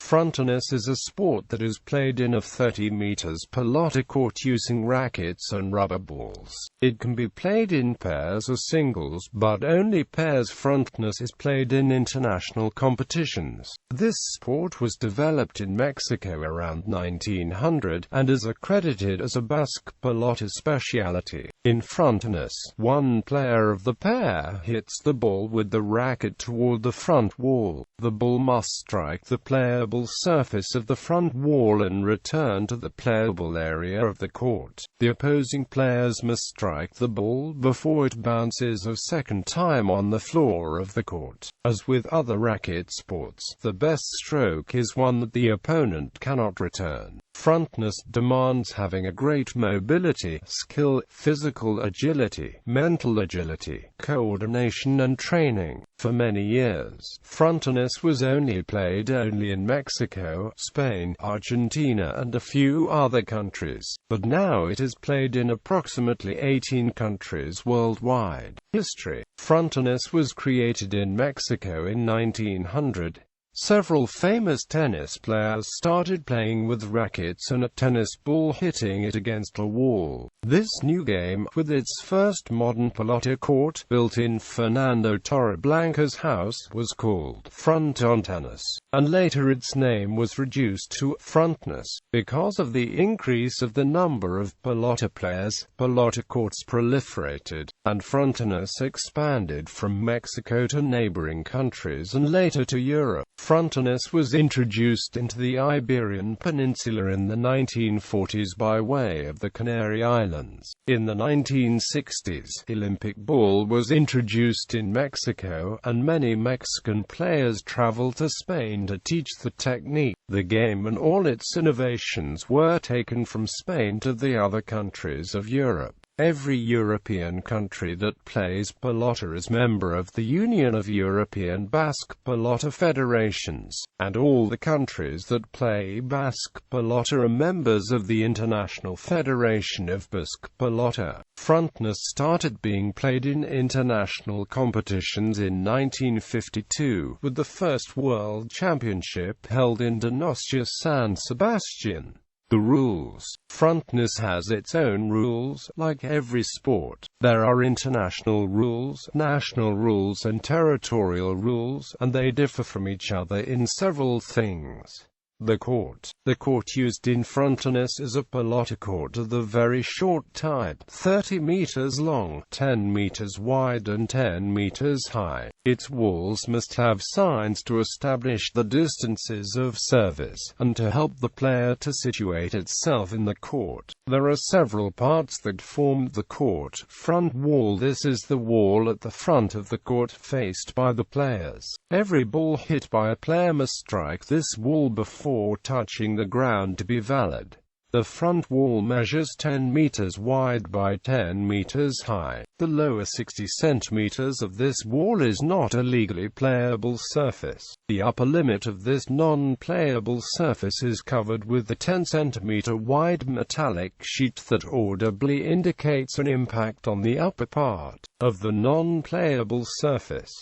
Frontenis is a sport that is played in a 30 meters pelota court using rackets and rubber balls. It can be played in pairs or singles, but only pairs. Frontenis is played in international competitions. This sport was developed in Mexico around 1900, and is accredited as a Basque pelota specialty. In Frontenis, one player of the pair hits the ball with the racket toward the front wall. The ball must strike the playable surface of the front wall and return to the playable area of the court. The opposing players must strike the ball before it bounces a second time on the floor of the court. As with other racket sports, the best stroke is one that the opponent cannot return. Frontenis demands having a great mobility, skill, physical agility, mental agility, coordination and training. For many years, Frontenis was played only in Mexico, Spain, Argentina and a few other countries, but now it is played in approximately 18 countries worldwide. History: Frontenis was created in Mexico in 1900. Several famous tennis players started playing with rackets and a tennis ball, hitting it against a wall. This new game, with its first modern pelota court, built in Fernando Torreblanca's house, was called Frontenis, and later its name was reduced to Frontenis. Because of the increase of the number of pelota players, pelota courts proliferated, and Frontenis expanded from Mexico to neighboring countries and later to Europe. Frontenis was introduced into the Iberian Peninsula in the 1940s by way of the Canary Islands. In the 1960s, Olympic ball was introduced in Mexico, and many Mexican players traveled to Spain to teach the technique. The game and all its innovations were taken from Spain to the other countries of Europe. Every European country that plays pelota is member of the Union of European Basque Pelota Federations, and all the countries that play Basque pelota are members of the International Federation of Basque Pelota. Frontenis started being played in international competitions in 1952, with the first World Championship held in Donostia, San Sebastian. The rules: Frontenis has its own rules. Like every sport, there are international rules, national rules and territorial rules, and they differ from each other in several things. The court used in Frontenis is a pelota court of the very short type, 30 meters long, 10 meters wide and 10 meters high. Its walls must have signs to establish the distances of service, and to help the player to situate itself in the court. There are several parts that form the court. Front wall: this is the wall at the front of the court, faced by the players. Every ball hit by a player must strike this wall before touching the ground to be valid. The front wall measures 10 meters wide by 10 meters high. The lower 60 centimeters of this wall is not a legally playable surface. The upper limit of this non-playable surface is covered with a 10 centimeter wide metallic sheet that audibly indicates an impact on the upper part of the non-playable surface.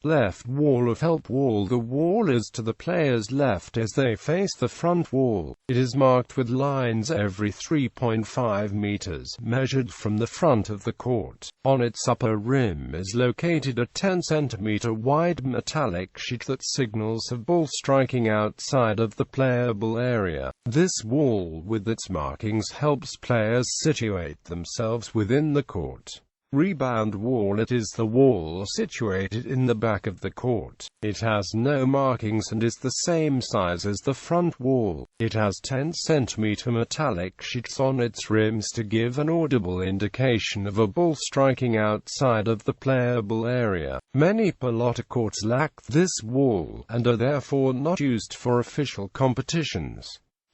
Left wall of help wall: the wall is to the player's left as they face the front wall. It is marked with lines every 3.5 meters, measured from the front of the court. On its upper rim is located a 10 centimeter wide metallic sheet that signals a ball striking outside of the playable area. This wall with its markings helps players situate themselves within the court. Rebound wall: it is the wall situated in the back of the court. It has no markings and is the same size as the front wall. It has 10 centimeter metallic sheets on its rims to give an audible indication of a ball striking outside of the playable area. Many pelota courts lack this wall, and are therefore not used for official competitions.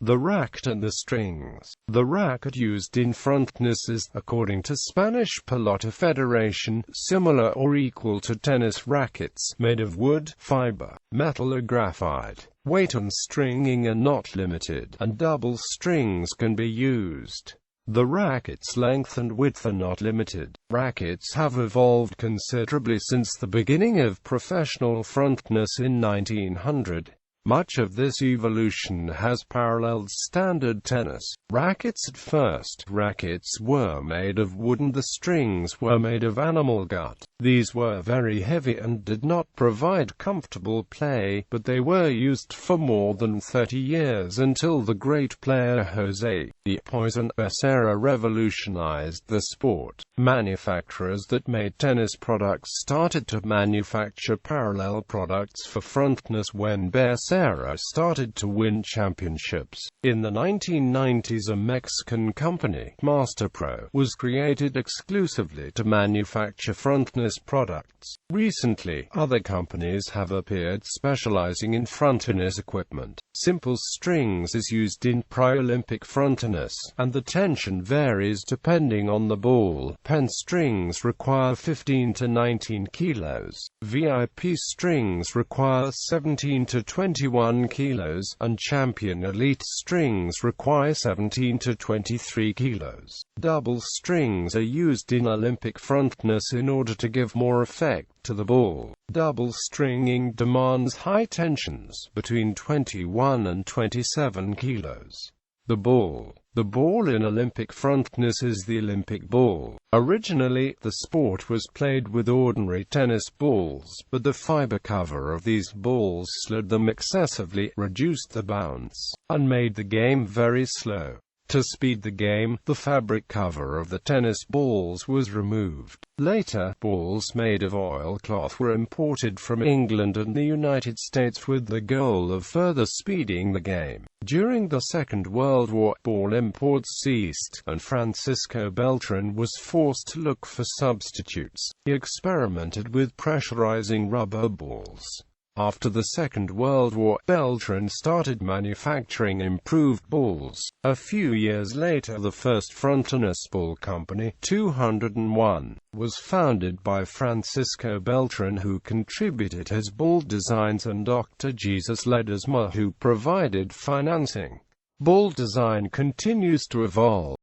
The racket and the strings. The racket used in Frontenis is, according to Spanish Pelota Federation, similar or equal to tennis rackets, made of wood, fiber, metal or graphite. Weight and stringing are not limited, and double strings can be used. The racket's length and width are not limited. Rackets have evolved considerably since the beginning of professional Frontenis in 1900. Much of this evolution has paralleled standard tennis rackets at first. Rackets were made of wood and the strings were made of animal gut. These were very heavy and did not provide comfortable play, but they were used for more than 30 years until the great player José Poison Becerra revolutionized the sport. Manufacturers that made tennis products started to manufacture parallel products for Frontenis when Becerra started to win championships. In the 1990s, a Mexican company, MasterPro, was created exclusively to manufacture Frontenis products. Recently, other companies have appeared specializing in Frontenis equipment. Simple strings is used in pre-Olympic Frontenis, and the tension varies depending on the ball. Pen strings require 15 to 19 kilos. VIP strings require 17 to 21 kilos, and Champion Elite strings require 17 to 23 kilos. Double strings are used in Olympic Frontenis in order to give more effect to the ball. Double stringing demands high tensions, between 21 and 27 kilos. The ball in Olympic Frontenis is the Olympic ball. Originally, the sport was played with ordinary tennis balls, but the fiber cover of these balls slowed them excessively, reduced the bounce, and made the game very slow. To speed the game, the fabric cover of the tennis balls was removed. Later, balls made of oilcloth were imported from England and the United States with the goal of further speeding the game. During the Second World War, ball imports ceased, and Francisco Beltran was forced to look for substitutes. He experimented with pressurizing rubber balls. After the Second World War, Beltran started manufacturing improved balls. A few years later, the first Frontenis ball company, 201, was founded by Francisco Beltran, who contributed his ball designs, and Dr. Jesus Ledesma, who provided financing. Ball design continues to evolve.